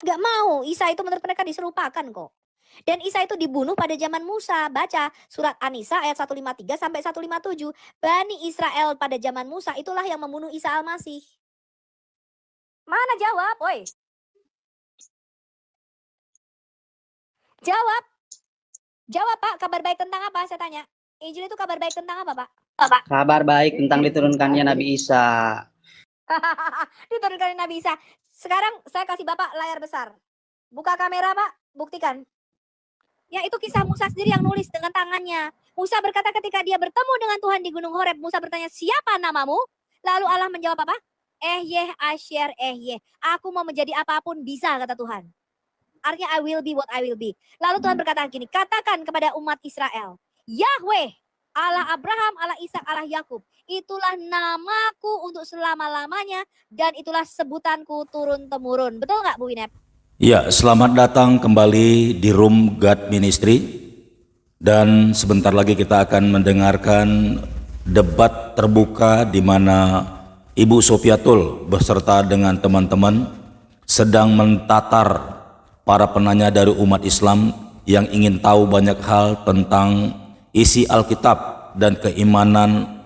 Nggak mau, Isa itu menurut mereka diserupakan kok. Dan Isa itu dibunuh pada zaman Musa. Baca surat An-Nisa ayat 153 sampai 157. Bani Israel pada zaman Musa itulah yang membunuh Isa Al-Masih. Mana jawab, woi? Jawab. Jawab, Pak. Kabar baik tentang apa? Saya tanya. Injil itu kabar baik tentang apa, Pak? Kabar baik tentang diturunkannya Nabi Isa. Diturunkan Nabi Isa. Sekarang saya kasih Bapak layar besar. Buka kamera, Pak. Buktikan. Ya, itu kisah Musa sendiri yang nulis dengan tangannya. Musa berkata ketika dia bertemu dengan Tuhan di Gunung Horeb, Musa bertanya, siapa namamu? Lalu Allah menjawab apa? Ehyeh Asher Ehyeh. Aku mau menjadi apapun bisa, kata Tuhan. Artinya I will be what I will be. Lalu Tuhan berkata gini, katakan kepada umat Israel, Yahweh, Allah Abraham, Allah Ishak, Allah Yakub, itulah namaku untuk selama-lamanya dan itulah sebutanku turun-temurun. Betul nggak Bu Winep? Ya, selamat datang kembali di Room God Ministry. Dan sebentar lagi kita akan mendengarkan debat terbuka di mana Ibu Sofiatul beserta dengan teman-teman sedang mentatar para penanya dari umat Islam yang ingin tahu banyak hal tentang isi Alkitab dan keimanan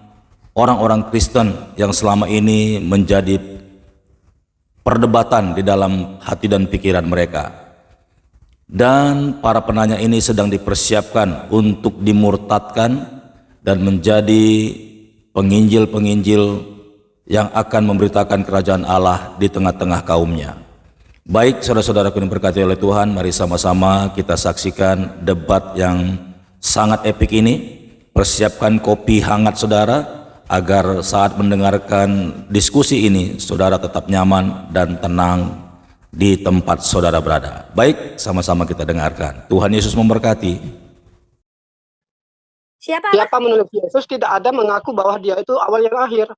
orang-orang Kristen yang selama ini menjadi perdebatan di dalam hati dan pikiran mereka. Dan para penanya ini sedang dipersiapkan untuk dimurtadkan dan menjadi penginjil-penginjil yang akan memberitakan kerajaan Allah di tengah-tengah kaumnya. Baik saudara-saudara yang diberkati oleh Tuhan, mari sama-sama kita saksikan debat yang sangat epik ini. Persiapkan kopi hangat saudara, agar saat mendengarkan diskusi ini, saudara tetap nyaman dan tenang di tempat saudara berada. Baik, sama-sama kita dengarkan. Tuhan Yesus memberkati. Siapa menulis Yesus tidak ada mengaku bahwa dia itu awal yang akhir.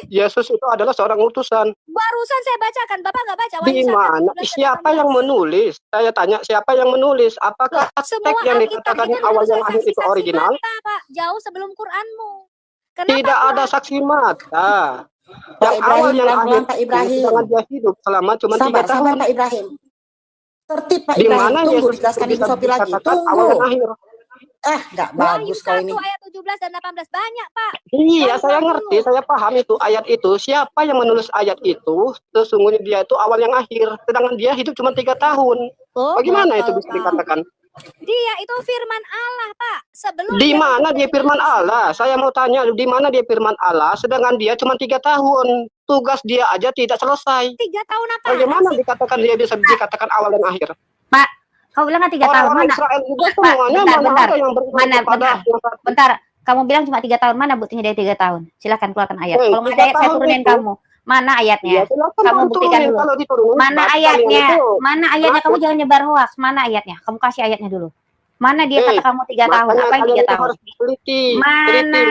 Yesus itu adalah seorang utusan. Barusan saya bacakan, Bapak nggak baca? Di mana? Siapa yang menulis? Saya tanya, siapa yang menulis? Apakah teks yang dikatakan awal yang akhir itu original? Pak, jauh sebelum Quranmu. Kenapa tidak ada saksi mata. Yang awal yang akhir jangan dia hidup selama cuma 3 tahun. Pak Ibrahim. Tertib Pak Di Ibrahim. mana Tunggu, Yesus jelaskan Ibu Sofi lagi. awal dan akhir. Nggak bagus kau ini. Ayat 17 dan 18 banyak, Pak. Iya, saya ngerti, saya paham itu ayat itu. Siapa yang menulis ayat itu? Sesungguhnya dia itu awal yang akhir. Sedangkan dia hidup cuma 3 tahun. Bagaimana itu bisa dikatakan? Dia itu firman Allah, Pak. Sebelum di mana dia firman Allah? Saya mau tanya, di mana dia firman Allah? Sedangkan dia cuma 3 tahun. Tugas dia aja tidak selesai. 3 tahun apa? Bagaimana dikatakan dia bisa dikatakan awal dan akhir? Pak, kau bilang kan 3 tahun. Orang-orang Israel juga semuanya bentar. Kamu bilang cuma 3 tahun. Mana buktinya dia 3 tahun? Silahkan keluarkan ayat. Kalau nggak ada ayat, saya turunin kamu. Mana ayatnya? Kamu buktikan dulu. Mana ayatnya? Mana ayatnya? Kamu jangan nyebar hoax. Mana ayatnya? Kamu kasih ayatnya dulu. Mana dia kata kamu 3 tahun? Apa yang 3 tahun? Mana?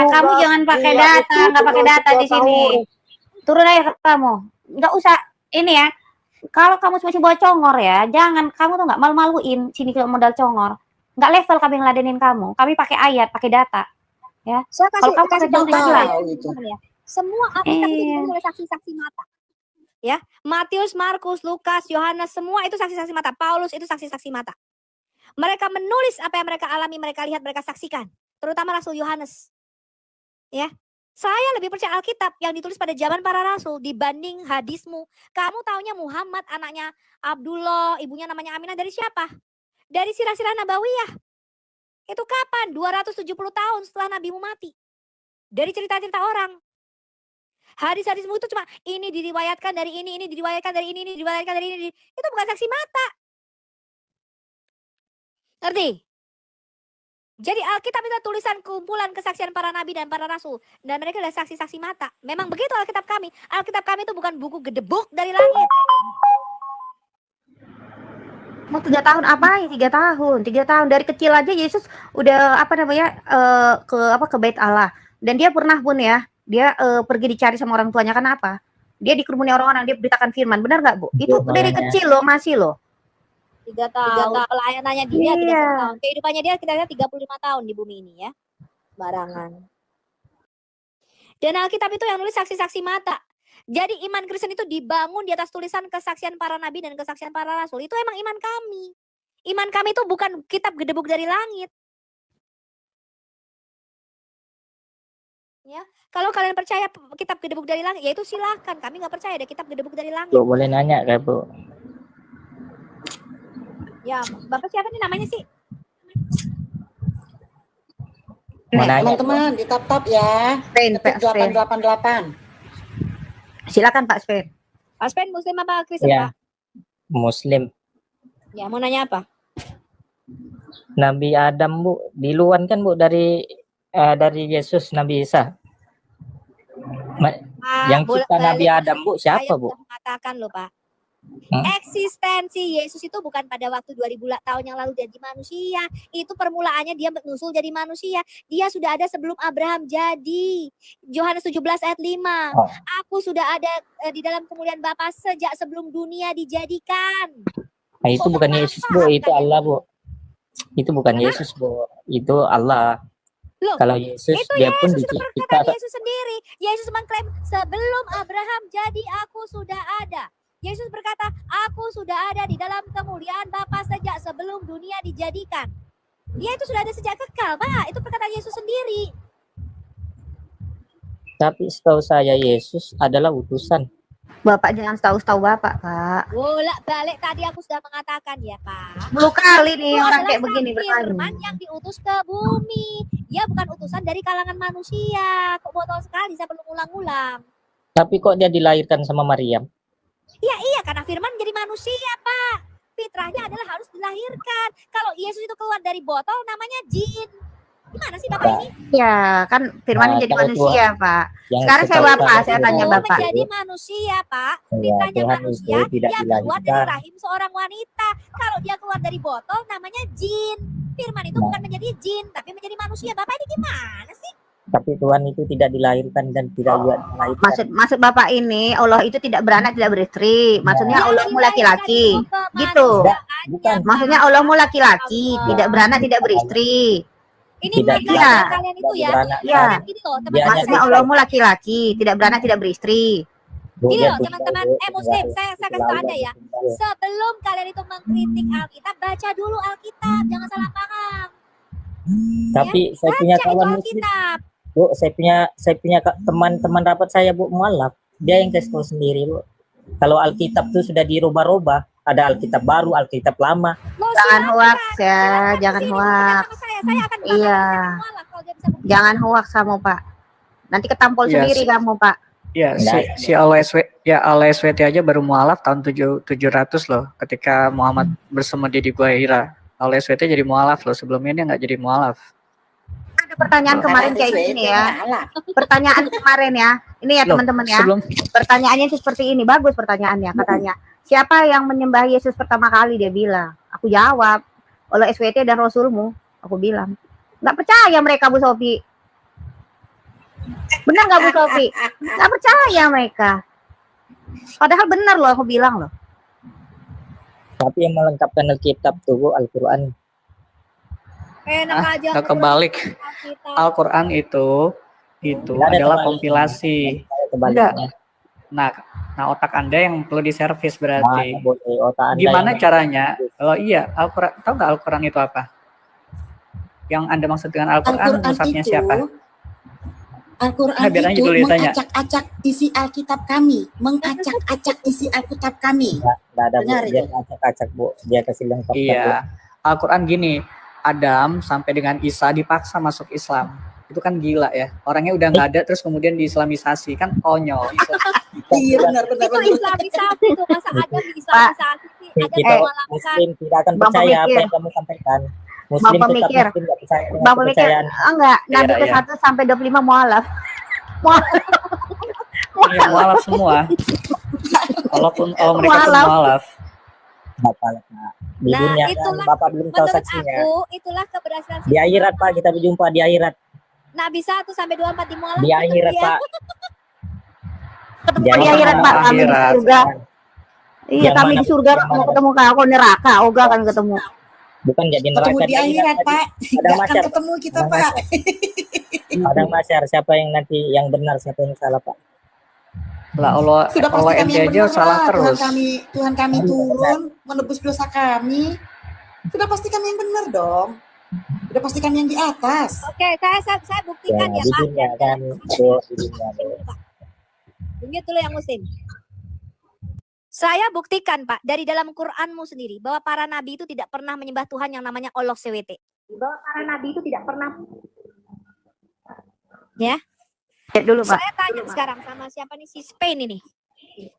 Kamu jangan pakai data, nggak pakai data di sini. Turun aja kamu. Nggak usah ini ya. Kalau kamu masih bawa congor ya, jangan. Kamu tuh nggak malu-maluin. Sini kalau modal congor. Nggak level kami ngeladenin kamu. Kami pakai ayat, pakai data. Ya. Kalau kamu pakai congor semua Alkitab itu ditulis oleh saksi-saksi mata. Ya, Matius, Markus, Lukas, Yohanes, semua itu saksi-saksi mata. Paulus itu saksi-saksi mata. Mereka menulis apa yang mereka alami, mereka lihat, mereka saksikan. Terutama Rasul Yohanes. Ya. Saya lebih percaya Alkitab yang ditulis pada zaman para rasul dibanding hadismu. Kamu taunya Muhammad, anaknya Abdullah, ibunya namanya Aminah dari siapa? Dari sirah-sirah Nabawiyah. Itu kapan? 270 tahun setelah nabimu mati. Dari cerita-cerita orang. Hadis-hadismu itu cuma ini diriwayatkan dari ini diriwayatkan dari ini diriwayatkan dari ini. Itu bukan saksi mata. Ngerti? Jadi Alkitab itu tulisan kumpulan kesaksian para nabi dan para rasul. Dan mereka adalah saksi-saksi mata. Memang begitu Alkitab kami. Alkitab kami itu bukan buku gedebuk dari langit. Mau 3 tahun apa ya? 3 tahun. 3 tahun dari kecil aja Yesus udah ke bait Allah. Dan dia pernah pun ya, dia pergi dicari sama orang tuanya. Kenapa? Dia dikerumuni orang-orang, dia beritakan firman. Benar nggak, Bu? Itu dari kecil loh, masih loh. 3 tahun. Pelayanannya dia 3 tahun. Kehidupannya dia kita 35 tahun di bumi ini ya. Barangan. Dan Alkitab itu yang nulis saksi-saksi mata. Jadi iman Kristen itu dibangun di atas tulisan kesaksian para nabi dan kesaksian para rasul. Itu emang iman kami. Iman kami itu bukan kitab gedebuk dari langit. Ya, kalau kalian percaya kitab gedebuk dari langit, ya itu silakan. Kami nggak percaya ada kitab gedebuk dari langit. Bu, boleh nanya gak, Bu? Ya, Bapak siapa nih namanya sih? Mau nanya, Bu. Teman-teman di tap ya. Spain, Pak Spain. 888. Silakan Pak Spain. Pak Spen Muslim apa Kristen, Ya. Pak? Muslim. Ya, mau nanya apa? Nabi Adam, Bu, diluan kan, Bu, dari Yesus, Nabi Isa. Yang cipta Nabi Adam, Bu, siapa, Saya Bu? sudah mengatakan loh, Pak. Hmm? Eksistensi Yesus itu bukan pada waktu 2000 tahun yang lalu jadi manusia. Itu permulaannya dia menyusul jadi manusia. Dia sudah ada sebelum Abraham jadi. Yohanes 17 ayat 5. Oh. Aku sudah ada di dalam kemuliaan Bapa sejak sebelum dunia dijadikan. Nah, itu bukan Yesus, Bu, itu Allah, Bu. Itu bukan Yesus, Bu. Itu Allah. Loh, kalau Yesus itu dia pun Yesus, itu dicipta. perkataan Yesus sendiri. Yesus mengklaim sebelum Abraham jadi aku sudah ada. Yesus berkata, aku sudah ada di dalam kemuliaan Bapa sejak sebelum dunia dijadikan. Dia itu sudah ada sejak kekal, Pak. Itu perkataan Yesus sendiri. Tapi setahu saya Yesus adalah utusan. Bapak jangan tahu-tahu Bapak, Pak. Bolak balik tadi aku sudah mengatakan ya, Pak. 10 kali nih Itu orang adalah kayak begini Firman bertanya. yang diutus ke bumi. Dia bukan utusan dari kalangan manusia. Kok botol sekali, saya perlu ulang-ulang. Tapi kok dia dilahirkan sama Maryam? Iya, karena Firman jadi manusia, Pak. Fitrahnya adalah harus dilahirkan. Kalau Yesus itu keluar dari botol, namanya jin. Gimana sih Bapak Nah, ini? Ya, kan Firman Nah, jadi kalau manusia, Pak. Yang Sekarang saya setahu Bapak, saya tanya Itu Bapak. menjadi manusia, Pak. Ya, Fitrahnya Tuhan manusia, itu tidak dia keluar dari dilahirkan. rahim seorang wanita. Kalau dia keluar dari botol, namanya jin. Firman itu Nah. bukan menjadi jin, tapi menjadi manusia. Bapak ini gimana sih? Tapi Tuhan itu tidak dilahirkan dan tidak juga dilahirkan. Maksud Bapak ini Allah itu tidak beranak, tidak beristri. Maksudnya Dia Allahmu dilahirkan laki-laki. dari Gitu. kemanusiaannya, Bukan. Pak. Maksudnya Allahmu laki-laki, Allah. tidak beranak, tidak beristri. Ini Tidak bukan iya. kalian itu ya. beranak. Iya. Kalian gini loh, Dia teman-teman. hanya Maksudnya Allahmu laki-laki, tidak beranak, tidak beristri. Bu, Gini dia loh, tunggal, teman-teman. Bu, Muslim, tunggal. saya kasih tau Anda ya. Sebelum kalian itu mengkritik Alkitab, baca dulu Alkitab, jangan salah paham. Tapi saya punya Baca itu kawan Muslim, Alkitab. Bu. Saya punya teman-teman rapat saya, Bu, mualaf. Dia yang kasih tahu sendiri, Bu. Kalau Alkitab itu sudah dirubah-rubah, ada Alkitab baru, Alkitab lama. Loh, Jangan silakan. hoax ya, Silakan jangan kesini, hoax. buktikan sama saya akan Iya. mualaf kalau dia bisa buktikan. Jangan hoax kamu, Pak. Nanti ketampol Iya, sendiri kamu, Pak. Ya, si Al-SWT aja baru mualaf tahun 700 loh, ketika Muhammad bersemedi di Gua Hira. Al-SWT jadi mualaf loh, sebelumnya dia nggak jadi mualaf. Ada pertanyaan kemarin kayak gini ya. Pertanyaan kemarin ya. Ini ya Loh, teman-teman ya. sebelum Pertanyaannya itu seperti ini. Bagus pertanyaannya katanya. Siapa yang menyembah Yesus pertama kali, dia bilang. Aku jawab, oleh SWT dan Rasulmu. Aku bilang. Nggak percaya mereka, Bu Sofi. Benar nggak, Bu Sofi? Nggak percaya mereka. Padahal benar loh aku bilang loh. Tapi yang melengkapkan Alkitab itu, Bu, Al-Quran. Enak aja. nggak kebalik. Alkitab. Al-Quran itu Nggak ada adalah kebalik. kompilasi. Kebaliknya. Nah, otak Anda yang perlu diservis Nah, berarti. boleh otak Anda Gimana yang- caranya? Oh iya, Al-Quran, tahu nggak Al-Quran itu apa? Yang Anda maksud dengan Al-Quran, Al-Quran pusatnya itu siapa? Al-Quran Biar aja itu dulu ditanya. mengacak-acak isi Alkitab kami, mengacak-acak isi Alkitab kami. Nggak ada, Bu. Benar Dia itu. acak-acak, Bu. Dia kasih lengkap. Iya, Al-Quran gini, Adam sampai dengan Isa dipaksa masuk Islam. Itu kan gila ya. Orangnya udah nggak ada, terus kemudian diislamisasi, kan konyol. Iya benar-benar. Itu Islamisasi itu, masa ada Islamisasi sih, ada Kita penolakan. Muslim tidak akan Bang percaya apa pemikir. yang kamu sampaikan. Muslim Bang tetap pemikir. Muslim, nggak percaya dengan Bang pemikir, kepercayaan. enggak, Nabi Iya, ke 1 sampai 25 mualaf. Iya, mualaf semua. Walaupun mereka pun Mualaf. mualaf. Bapak, nah, di Nah, dunia kan itulah Bapak belum tahu Menurut saksinya. aku, itulah keberhasilan Di akhirat, Pak, kita berjumpa di akhirat. Nabi 1 sampai 24 di mualaf. Di akhirat, Iya. Pak. Ketemu Jangan di akhirat, Pak, kami di akhirat. surga. Iya, Yang kami mana- di surga yang mau mana- ketemu kau neraka. Oga akan ketemu. Bukan jadi neraka. Ketemu di akhirat, Pak. Ada Nggak akan masyar. ketemu kita, Ada Pak. Ada masyar, siapa yang nanti yang benar, siapa yang salah, Pak. Lah Allah Sudah pasti kami ente yang aja benar salah lah. terus. Tuhan kami turun menebus dosa kami. Sudah pasti kami yang benar dong. Sudah pasti kami yang di atas. Oke, saya buktikan ya, di Pak. dunia Dari kan, dalam Bu, di dunia, Bu. Ingat dulu yang muslim. Saya buktikan, Pak, dari dalam Qur'anmu sendiri bahwa para nabi itu tidak pernah menyembah Tuhan yang namanya Allah SWT. Bahwa para nabi itu tidak pernah. Ya. Cek dulu, Pak. Saya tanya sekarang sama siapa nih, si Spain ini.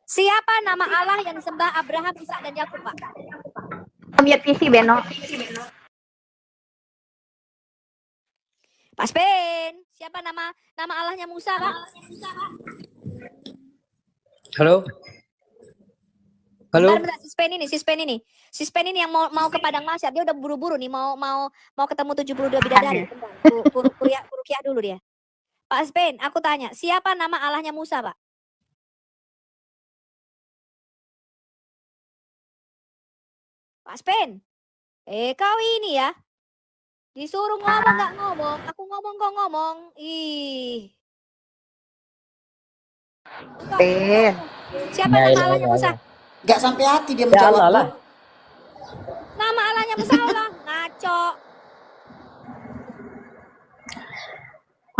Siapa nama Allah yang disembah Abraham, Ishak dan Yakub, Pak? Lihat PC, Beno. Pak Spain, siapa nama Allahnya Musa, Pak? Halo. Halo. Bentar, si Spain ini yang mau ke Padang Masyar, dia udah buru-buru nih mau ketemu 72 bidadari. Kurukiah dulu dia. Pak Spain, aku tanya, siapa nama Allahnya Musa, Pak? Pak Spain, kau ini ya, disuruh ngomong nggak ngomong, aku ngomong kok ngomong, ih. Spain. Siapa nama Allahnya Musa? Gak sampai hati dia Ya menjawab. Allah lah. Nama Allahnya Musa Allah, ngaco.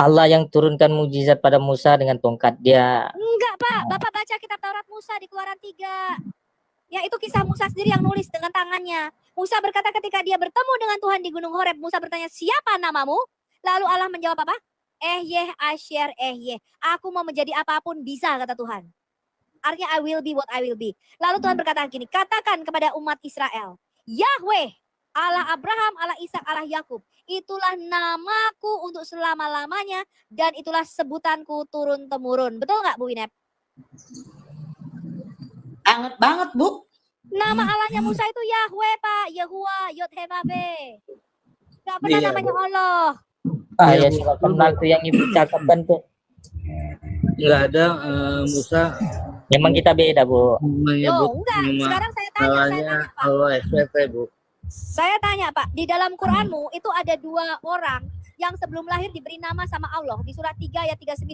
Allah yang turunkan mujizat pada Musa dengan tongkat dia. Enggak, Pak. Bapak baca kitab Taurat Musa di Keluaran 3. Ya, itu kisah Musa sendiri yang nulis dengan tangannya. Musa berkata ketika dia bertemu dengan Tuhan di Gunung Horeb, Musa bertanya, siapa namamu? Lalu Allah menjawab apa? Asher, aku mau menjadi apapun bisa, kata Tuhan. Artinya I will be what I will be. Lalu Tuhan berkata gini, katakan kepada umat Israel, Yahweh, Allah Abraham, Allah Ishak, Allah Yakub, itulah namaku untuk selama-lamanya dan itulah sebutanku turun-temurun. Betul nggak, Bu Winep? Anget banget, Bu. Nama Allahnya Musa itu Yahweh, Pak. Yahuwah, Yod-Heh-Vav-He. Nggak pernah namanya Allah. Ya sudah kenal tuh yang ibu cakapkan tuh. Nggak ada Musa Memang kita beda, Bu. menyebut Enggak. nama Sekarang saya tanya, Pak. Allah SWT, Bu. Saya tanya, Pak, di dalam Qur'anmu itu ada 2 orang yang sebelum lahir diberi nama sama Allah di surat 3 ayat 39.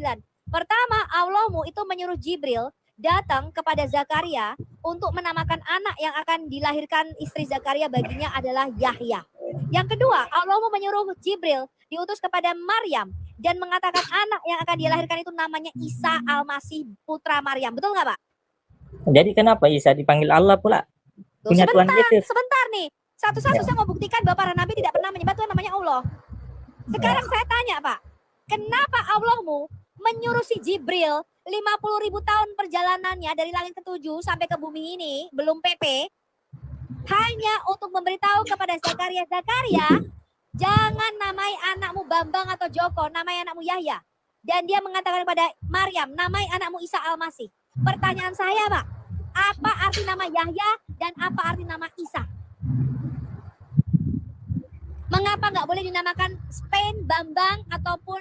Pertama, Allahmu itu menyuruh Jibril datang kepada Zakaria untuk menamakan anak yang akan dilahirkan istri Zakaria baginya adalah Yahya. Yang kedua, Allahmu menyuruh Jibril diutus kepada Maryam dan mengatakan anak yang akan dilahirkan itu namanya Isa Al-Masih putra Maryam. Betul nggak, Pak? Jadi kenapa Isa dipanggil Allah pula? Tuh, Punya Tuhan Yesus. sebentar nih. Satu-satu saya mau buktikan bahwa para nabi tidak pernah menyembah Tuhan namanya Allah. Sekarang saya tanya, Pak, kenapa Allahmu menyuruh si Jibril 50.000 tahun perjalanannya dari langit ke-7 sampai ke bumi ini, belum PP, hanya untuk memberitahu kepada Zakaria, jangan namai anakmu Bambang atau Joko, namai anakmu Yahya. Dan dia mengatakan kepada Maryam, namai anakmu Isa Al-Masih. Pertanyaan saya, Pak, apa arti nama Yahya dan apa arti nama Isa? Mengapa nggak boleh dinamakan Spain, Bambang, ataupun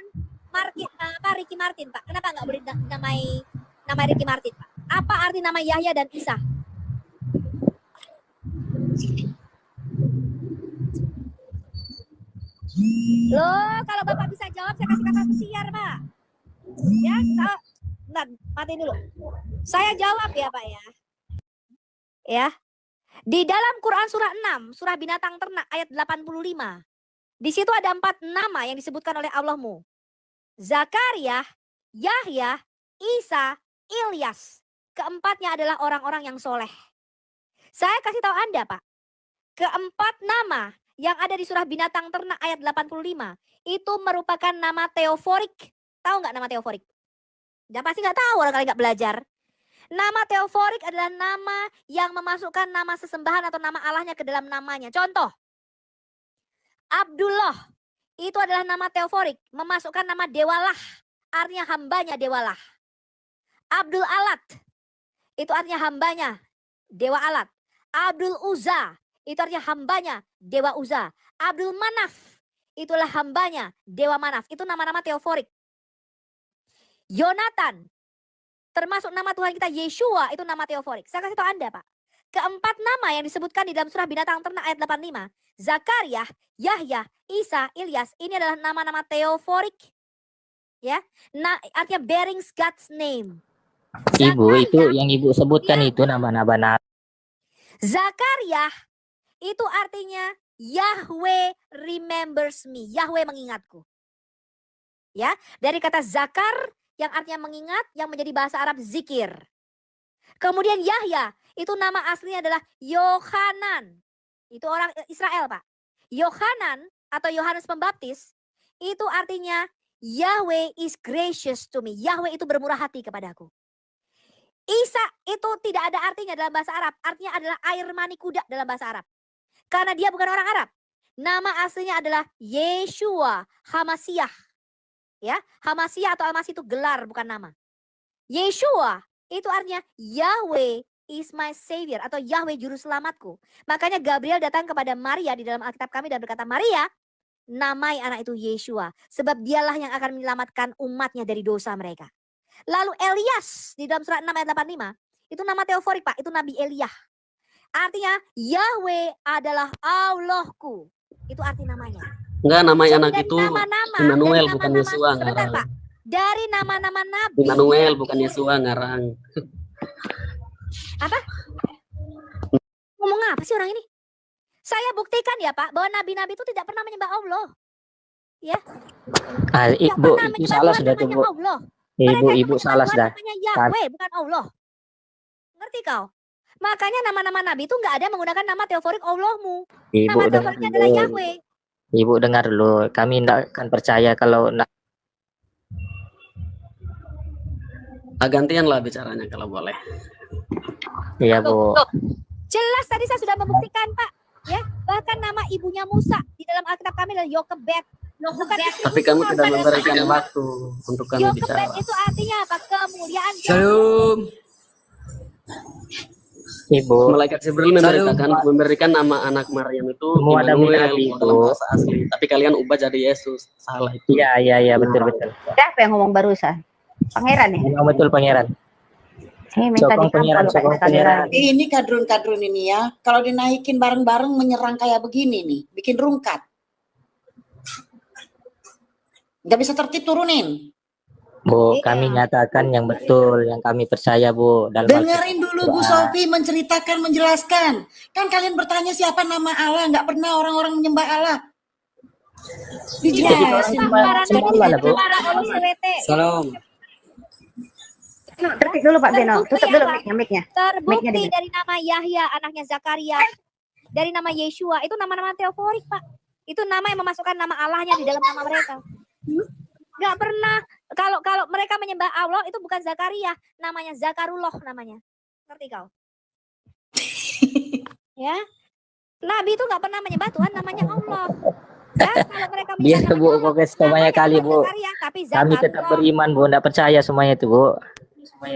Ricky Martin, Pak? Kenapa nggak boleh nama Ricky Martin, Pak? Apa arti nama Yahya dan Isa? Loh, kalau Bapak bisa jawab, saya kasih kata pesiar, Pak. Ya, bentar, matiin dulu. Saya jawab ya, Pak ya. Ya. Di dalam Quran surah 6, surah binatang ternak ayat 85. Di situ ada 4 nama yang disebutkan oleh Allahmu. Zakaria, Yahya, Isa, Ilyas. Keempatnya adalah orang-orang yang soleh. Saya kasih tahu Anda, Pak. Keempat nama yang ada di surah binatang ternak ayat 85 itu merupakan nama teoforik. Tahu nggak nama teoforik? Ya pasti nggak tahu orang kali nggak belajar. Nama teoforik adalah nama yang memasukkan nama sesembahan atau nama Allahnya ke dalam namanya. Contoh, Abdullah itu adalah nama teoforik, memasukkan nama dewalah, artinya hambanya dewalah. Abdul Alat itu artinya hambanya dewa Alat. Abdul Uzza itu artinya hambanya dewa Uzza. Abdul Manaf itulah hambanya dewa Manaf. Itu nama-nama teoforik. Yonatan termasuk nama Tuhan kita Yeshua itu nama teoforik. Saya kasih tahu Anda, Pak. Keempat nama yang disebutkan di dalam surah binatang ternak ayat 85. Zakaria, Yahya, Isa, Ilyas. Ini adalah nama-nama teoforik. Ya, artinya bearing God's name. Ibu, itu yang ibu sebutkan itu nama-nama nabi. Zakaria itu artinya Yahweh remembers me. Yahweh mengingatku. Ya, dari kata zakar yang artinya mengingat, yang menjadi bahasa Arab zikir. Kemudian Yahya, itu nama aslinya adalah Yohanan. Itu orang Israel, Pak. Yohanan atau Yohanes Pembaptis, itu artinya Yahweh is gracious to me. Yahweh itu bermurah hati kepadaku. Isa itu tidak ada artinya dalam bahasa Arab. Artinya adalah air mani kuda dalam bahasa Arab. Karena dia bukan orang Arab. Nama aslinya adalah Yeshua Hamasiah. Ya, Hamasiah atau Al-Masih itu gelar bukan nama. Yeshua itu artinya Yahweh is my savior atau Yahweh juru selamatku. Makanya Gabriel datang kepada Maria di dalam Alkitab kami dan berkata, Maria, namai anak itu Yeshua. Sebab dialah yang akan menyelamatkan umatnya dari dosa mereka. Lalu Elias di dalam surat 6 ayat 85. Itu nama teoforik, Pak. Itu Nabi Elia. Artinya Yahweh adalah Allahku. Itu arti namanya. Enggak, nama anak Dan itu nama-nama, Immanuel dari bukan nama-nama- Yesua sebentar, ngarang. Pak. Dari nama-nama nabi. Immanuel bukan Yesua ngarang. Apa? Ngomong apa sih orang ini? Saya buktikan ya Pak, bahwa nabi-nabi itu tidak pernah menyembah Allah. Ya. Tidak Ibu, pernah itu menyembah salah Tuhan sudah tuh, namanya Bu. Allah. Ibu, Mereka ibu menyembah salah Tuhan sudah. namanya Yahweh, bukan Allah. Ngerti kau? Makanya nama-nama nabi itu nggak ada menggunakan nama teoforik Allahmu. Ibu Nama dengar teoforiknya adalah dulu. Yahweh. Ibu dengar dulu. Kami tidak akan percaya kalau Gantian lah bicaranya kalau boleh. iya, Bu. Jelas tadi saya sudah membuktikan Pak. Ya, bahkan nama ibunya Musa di dalam Alkitab kami adalah Yokebed. Bukan Tapi kamu tidak memberikan waktu untuk kami Yokebed bicara. itu artinya apa? Kemuliaan. Shalom. Ibu. Malaikat Jibril memberikan nama anak Maryam itu Semua Immanuel nabi-nabi dalam itu. bahasa asli. Tapi kalian ubah jadi Yesus. Salah itu. Iya, betul. Siapa yang ngomong barusan? Pangeran ya? Memang betul, Pangeran. Minta Sokong pangeran, ditampol, sokong Pak, sekali pangeran. lagi. Ini kadrun-kadrun ini ya, kalau dinaikin bareng-bareng menyerang kayak begini nih, bikin rungkat. Nggak bisa tertib turunin. Bu, Iya. kami nyatakan yang betul, yang kami percaya, Bu. Dalam Dengerin dulu Bu Al-Quran. Sofi menceritakan, menjelaskan. Kan kalian bertanya siapa nama Allah, nggak pernah orang-orang menyembah Allah. Dijelasin. Sembah lah, Bu. Salam. Tertib dulu Pak Beno, Terbukti tutup ya, dulu Pak. mic-nya, mic-nya. Terbukti Mic-nya dari nama Yahya, anaknya Zakaria, dari nama Yeshua, itu nama-nama teoforik Pak. Itu nama yang memasukkan nama Allahnya di dalam nama mereka. Gak pernah, kalau mereka menyembah Allah itu bukan Zakaria, namanya Zakarullah namanya. Ngerti kau? Ya, Nabi itu gak pernah menyembah Tuhan namanya Allah. Ya, kalau mereka Biar menyembah Bu, Allah, fokus semuanya namanya kali, bukan Bu. Zakaria, tapi Kami tetap Zakarullah. beriman, Bu. Nggak percaya semuanya itu, Bu.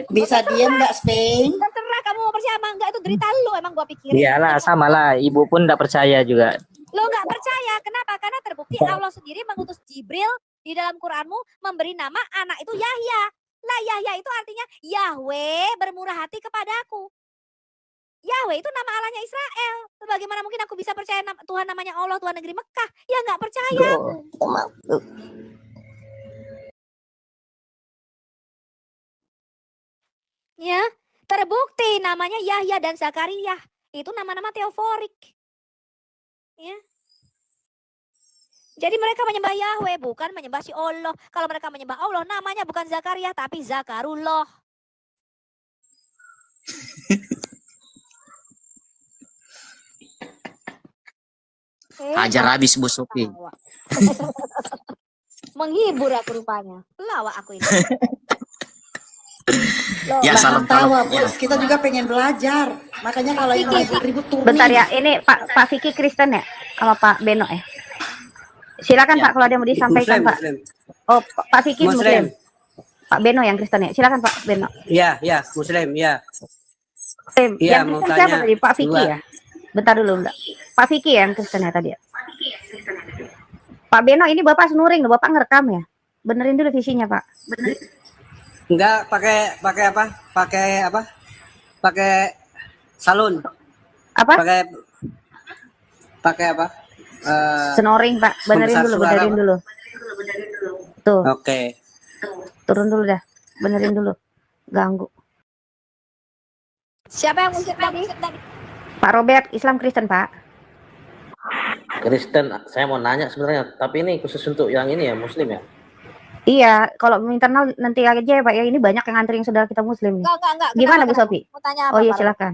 Bisa diam nggak Spain? Terserah kamu mau percaya apa enggak, itu derita lu emang gua pikirin. Iyalah, sama lah. Ibu pun nggak percaya juga. Lo nggak percaya, kenapa? Karena terbukti Allah sendiri mengutus Jibril di dalam Quranmu memberi nama anak itu Yahya. Lah Yahya itu artinya Yahweh bermurah hati kepadaku. Yahweh itu nama Allahnya Israel. Bagaimana mungkin aku bisa percaya Tuhan namanya Allah, Tuhan negeri Mekah? Ya nggak percaya aku. Ya, terbukti namanya Yahya dan Zakaria. Itu nama-nama teoforik. Ya. Jadi mereka menyembah Yahweh, bukan menyembah si Allah. Kalau mereka menyembah Allah, namanya bukan Zakaria, tapi Zakarullah. Hajar habis Bu Sofi. Tawa. Menghibur aku rupanya. Lawak aku ini. Loh, Ya, Jangan salam tawa, salam. Bu. Kita juga pengen belajar. Makanya kalau yang ribut-ribut turunin. Bentar ya, ini Pak Vicky Kristen ya? Sama Pak Beno ya? Silakan Ya. Pak kalau ada yang mau disampaikan Pak. Oh, Pak Vicky Muslim. Pak Beno yang Kristen ya? Silakan Pak Beno. Ya, Muslim, ya. Yang Iya, mau Kristen siapa tanya tadi? Pak Vicky dua. ya? Bentar dulu enggak. Pak Vicky yang Kristen ya tadi ya? Pak Beno ini Bapak snoring loh, Bapak ngerekam ya? Benerin dulu visinya Pak. Enggak pakai apa? Pakai salon. Apa? Pakai apa? Snoring Pak, benerin pembesar dulu, suara, benerin Pak. dulu. Tuh, Oke. turun dulu dah, benerin dulu. Ganggu. Siapa yang muslim tadi? Pak Robert, Islam Kristen, Pak. Kristen, saya mau nanya sebenarnya, tapi ini khusus untuk yang ini ya, Muslim ya? Iya, kalau internal nanti aja ya Pak ya, ini banyak yang nganterin saudara kita Muslim nih. Enggak. Gimana Bu Kenapa? Sofi? Mau tanya apa, Oh iya Pak? silakan.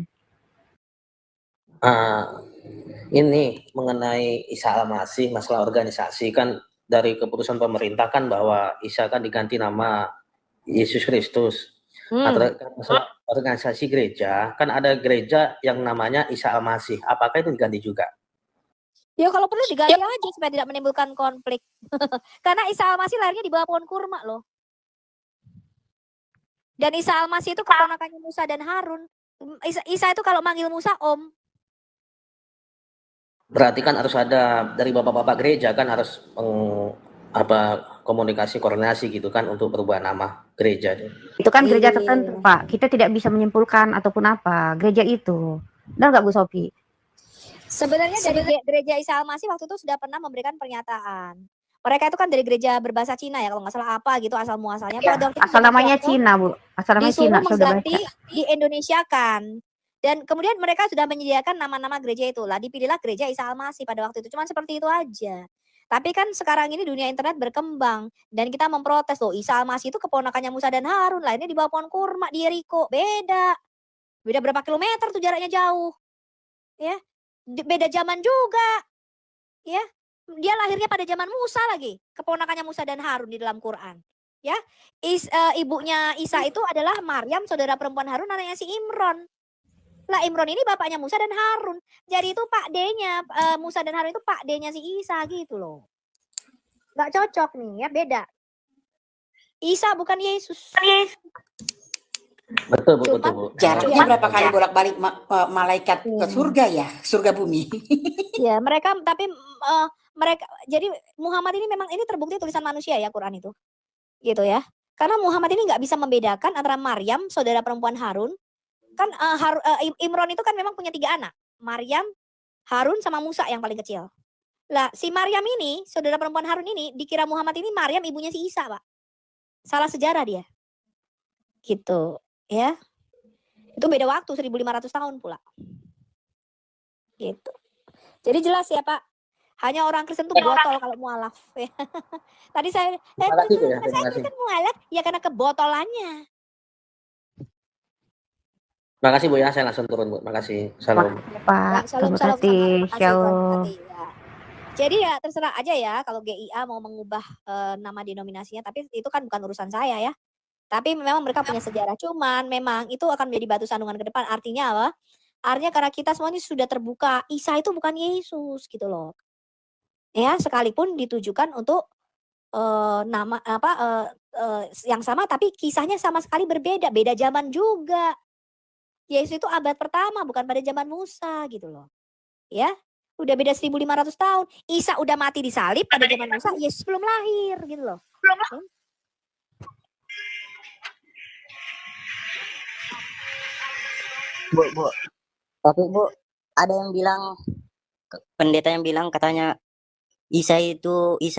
Ini mengenai Isa Al-Masih, masalah organisasi kan dari keputusan pemerintah kan bahwa Isa kan diganti nama Yesus Kristus. Nah, masalah organisasi gereja, kan ada gereja yang namanya Isa Al-Masih. Apakah itu diganti juga? Ya kalau perlu diganti aja supaya tidak menimbulkan konflik. Karena Isa Al-Masih lahirnya di bawah pohon kurma loh. Dan Isa Al-Masih itu keponakannya Musa dan Harun. Isa itu kalau manggil Musa Om. Berarti kan harus ada dari bapak-bapak gereja kan harus komunikasi koordinasi gitu kan untuk perubahan nama gereja. Itu kan gereja tertentu Pak. Kita tidak bisa menyimpulkan ataupun apa gereja itu. Benar nggak Bu Sofi? Sebenarnya dari gereja Isa Al-Masih waktu itu sudah pernah memberikan pernyataan. Mereka itu kan dari gereja berbahasa Cina ya, kalau nggak salah apa gitu asal muasalnya. Ya, asal namanya Cina Bu. Asal namanya Cina. Sudah mengganti di Indonesia kan. Dan kemudian mereka sudah menyediakan nama-nama gereja itu lah. Dipilihlah gereja Isa Al-Masih pada waktu itu. Cuman seperti itu aja. Tapi kan sekarang ini dunia internet berkembang. Dan kita memprotes loh. Isa Al-Masih itu keponakannya Musa dan Harun. Lah ini di bawah pohon kurma di Yeriko. Beda berapa kilometer tuh jaraknya jauh. Ya. Beda zaman juga. Ya. Dia lahirnya pada zaman Musa lagi. Keponakannya Musa dan Harun di dalam Quran. Ya. Ibunya Isa itu adalah Maryam, saudara perempuan Harun, anaknya si Imron. Lah Imron ini bapaknya Musa dan Harun. Jadi itu Pak D-nya, Musa dan Harun itu Pak D-nya si Isa gitu loh. Gak cocok nih ya, beda. Isa bukan Yesus. Betul Bu. Jaraknya berapa kali bolak-balik malaikat ke surga ya? Surga bumi. Ya, mereka jadi Muhammad ini memang ini terbukti tulisan manusia ya Quran itu. Gitu ya. Karena Muhammad ini nggak bisa membedakan antara Maryam, saudara perempuan Harun. Kan Imron itu kan memang punya 3 anak. Maryam, Harun sama Musa yang paling kecil. Lah, si Maryam ini, saudara perempuan Harun ini dikira Muhammad ini Maryam ibunya si Isa, Pak. Salah sejarah dia. Gitu. Ya, itu beda waktu 1500 tahun pula. Gitu. Jadi jelas ya Pak, hanya orang Kristen tuh botol kalau mualaf. Ya. Tadi saya Kristen mualaf ya karena kebotolannya. Makasih Bu ya, saya langsung turun Bu. Makasih. Salam. Pak, Salam. Jadi ya terserah aja ya kalau GIA mau mengubah nama denominasinya, tapi itu kan bukan urusan saya ya. Tapi memang mereka punya sejarah. Cuman memang itu akan menjadi batu sandungan ke depan. Artinya apa? Artinya karena kita semua ini sudah terbuka. Isa itu bukan Yesus gitu loh. Ya, sekalipun ditujukan untuk nama yang sama tapi kisahnya sama sekali berbeda. Beda zaman juga. Yesus itu abad pertama bukan pada zaman Musa gitu loh. Ya. Udah beda 1500 tahun. Isa udah mati disalib pada zaman Musa. Yesus belum lahir gitu loh. Bu. Tapi Bu, ada yang bilang, pendeta yang bilang katanya Isa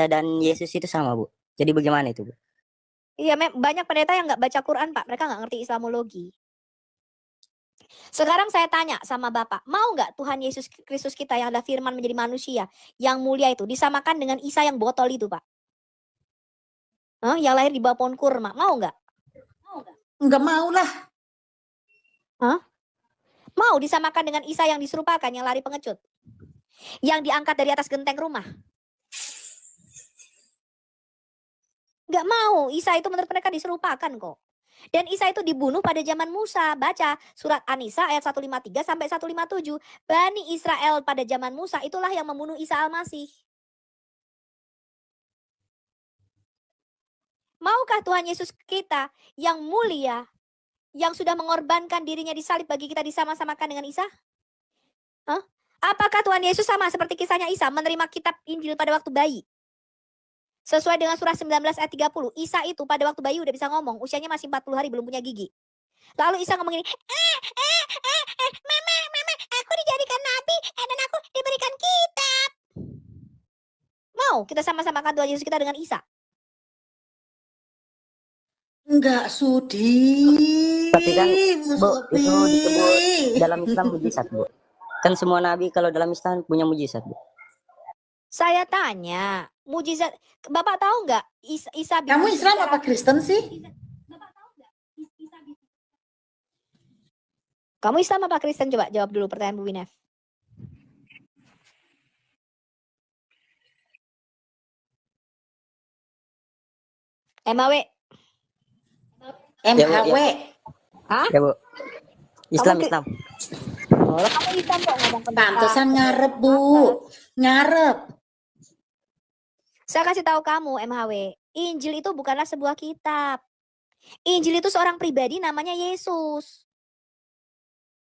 dan Yesus itu sama Bu. Jadi bagaimana itu Bu? Iya, banyak pendeta yang nggak baca Quran Pak. Mereka nggak ngerti Islamologi. Sekarang saya tanya sama Bapak, mau nggak Tuhan Yesus Kristus kita yang ada firman menjadi manusia, yang mulia itu, disamakan dengan Isa yang botol itu Pak? Yang lahir di bawah pohon kurma, mau nggak? Nggak mau lah. Mau disamakan dengan Isa yang diserupakan, yang lari pengecut? Yang diangkat dari atas genteng rumah? Nggak mau, Isa itu menurut mereka diserupakan kok. Dan Isa itu dibunuh pada zaman Musa. Baca surat An-Nisa ayat 153 sampai 157. Bani Israel pada zaman Musa itulah yang membunuh Isa Al-Masih. Maukah Tuhan Yesus kita yang mulia, yang sudah mengorbankan dirinya disalib bagi kita disama-samakan dengan Isa? Apakah Tuhan Yesus sama seperti kisahnya Isa menerima kitab Injil pada waktu bayi? Sesuai dengan surah 19 ayat 30, Isa itu pada waktu bayi udah bisa ngomong, usianya masih 40 hari belum punya gigi. Lalu Isa ngomong gini, mama, aku dijadikan nabi dan aku diberikan kitab. Mau kita sama-samakan Tuhan Yesus kita dengan Isa? Enggak sudi. Tapi kan Bu, itu disebut dalam Islam mujizat Bu. Kan semua nabi kalau dalam Islam punya mujizat Bu. Saya tanya, mujizat Bapak tahu nggak Isa bin Kamu Islam apa Kristen sih? Kamu Islam apa Kristen? Coba jawab dulu pertanyaan Bu Winef. MHW. MHW. Hah? Ya Bu. Islam, Kamu Islam. Oh, kamu Islam kok ngomong Pantesan ngarep Bu. Ngarep. Saya kasih tahu kamu MHW, Injil itu bukanlah sebuah kitab. Injil itu seorang pribadi namanya Yesus.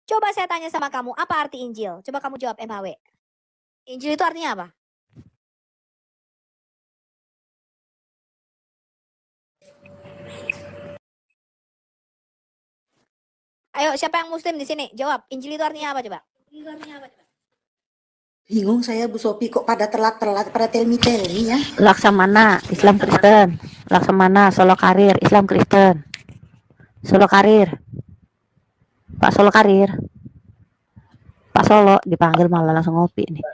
Coba saya tanya sama kamu, apa arti Injil? Coba kamu jawab MHW. Injil itu artinya apa? Ayo, siapa yang muslim di sini? Jawab, Injil itu artinya apa coba? Bingung saya Bu Sopi kok pada telat-telat, pada telmi-telmi ya. Laksamana, Islam Kristen. Laksamana, Solo Karir, Islam Kristen. Solo Karir. Pak Solo Karir. Pak Solo dipanggil malah langsung ngopi nih.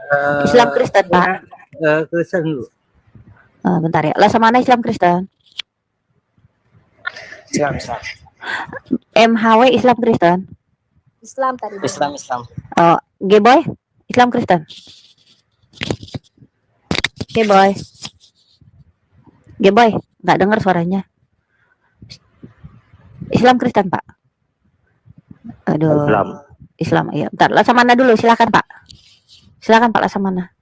Islam Kristen, Pak. Kristen Bu. Bentar ya. Laksamana Islam Kristen. Islam. MHW Islam Kristen. Islam tadi. Islam. Oh, G-Boy Islam Kristen. G-Boy. Nggak dengar suaranya. Islam Kristen, Pak. Aduh. Islam, iya. Bentar, Laksamana dulu, silakan Pak. Silakan Pak Laksamana.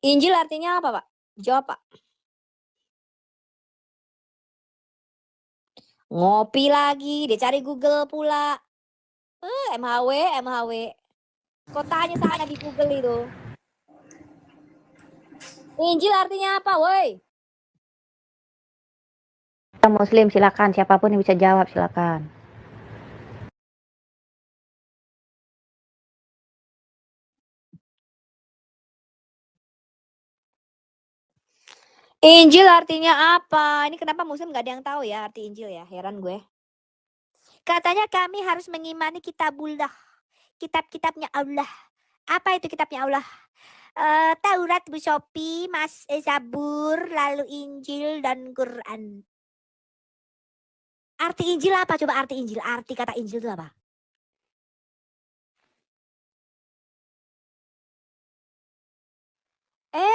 Injil artinya apa, Pak? Jawab, Pak. Ngopi lagi, dia cari Google pula. MHW. Kok tanya sana di Google itu. Injil artinya apa, woi? Muslim, silakan. Siapapun yang bisa jawab, silakan. Injil artinya apa? Ini kenapa Muslim nggak ada yang tahu ya arti Injil ya? Heran gue. Katanya kami harus mengimani kitabullah. Kitab-kitabnya Allah. Apa itu kitabnya Allah? Taurat, Bu Sopi, Zabur, lalu Injil dan Quran. Arti Injil apa? Coba arti Injil. Arti kata Injil itu apa?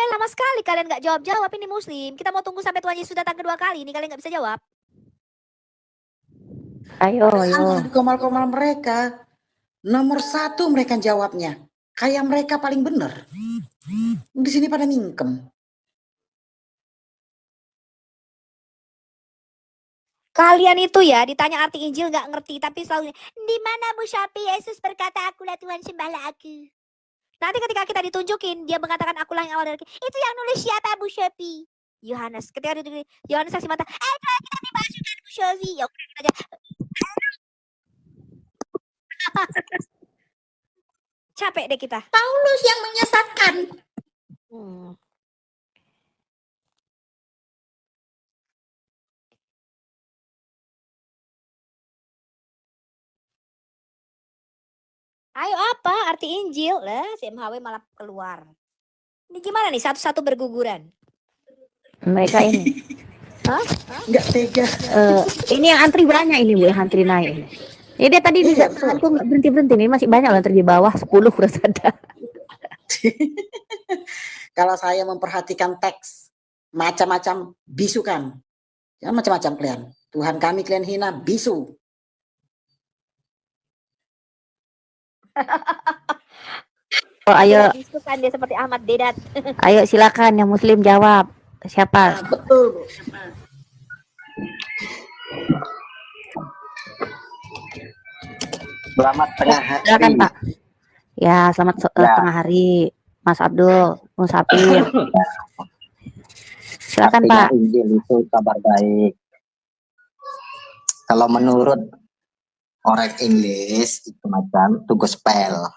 Lama sekali kalian nggak jawab-jawab ini Muslim. Kita mau tunggu sampai Tuhan Yesus datang kedua kali. Ini kalian nggak bisa jawab. Ayo. Di komal-komal mereka. Nomor 1 mereka jawabnya. Kayak mereka paling benar. Di sini pada mingkem. Kalian itu ya ditanya arti Injil nggak ngerti. Tapi selalu di mana Bu Sopi Yesus berkata akulah Tuhan sembahlah aku. Nanti ketika kita ditunjukin, dia mengatakan akulah yang awal dari itu yang nulis siapa Bu Sopi? Yohanes. Ketika Yohanes kasih mata, kita dimasukkan Bu Sopi. Ya udah kita aja. Capek deh kita. Paulus yang menyesatkan. Ayo apa arti Injil? Lah, si MHW malah keluar. Ini gimana nih satu-satu berguguran? Mereka ini. Hah? Enggak tega. Ini yang antri banyak ini Bu, yang antri naik ini. Ya dia tadi bisa aku nggak berhenti ini masih banyak loh antri di bawah 10 udah ada. Kalau saya memperhatikan teks macam-macam bisukan. Ya macam-macam kalian. Tuhan kami kalian hina bisu. Oh, ayo. Bisukan dia seperti Ahmad Dedat. Ayo silakan yang Muslim jawab. Siapa? Betul, Bu. Selamat tengah hari. Silakan Pak. Ya, selamat tengah hari, Mas Abdul, Musafir. Silakan Artinya Pak. Injil itu kabar baik. Kalau menurut orang Inggris itu macam to gospel.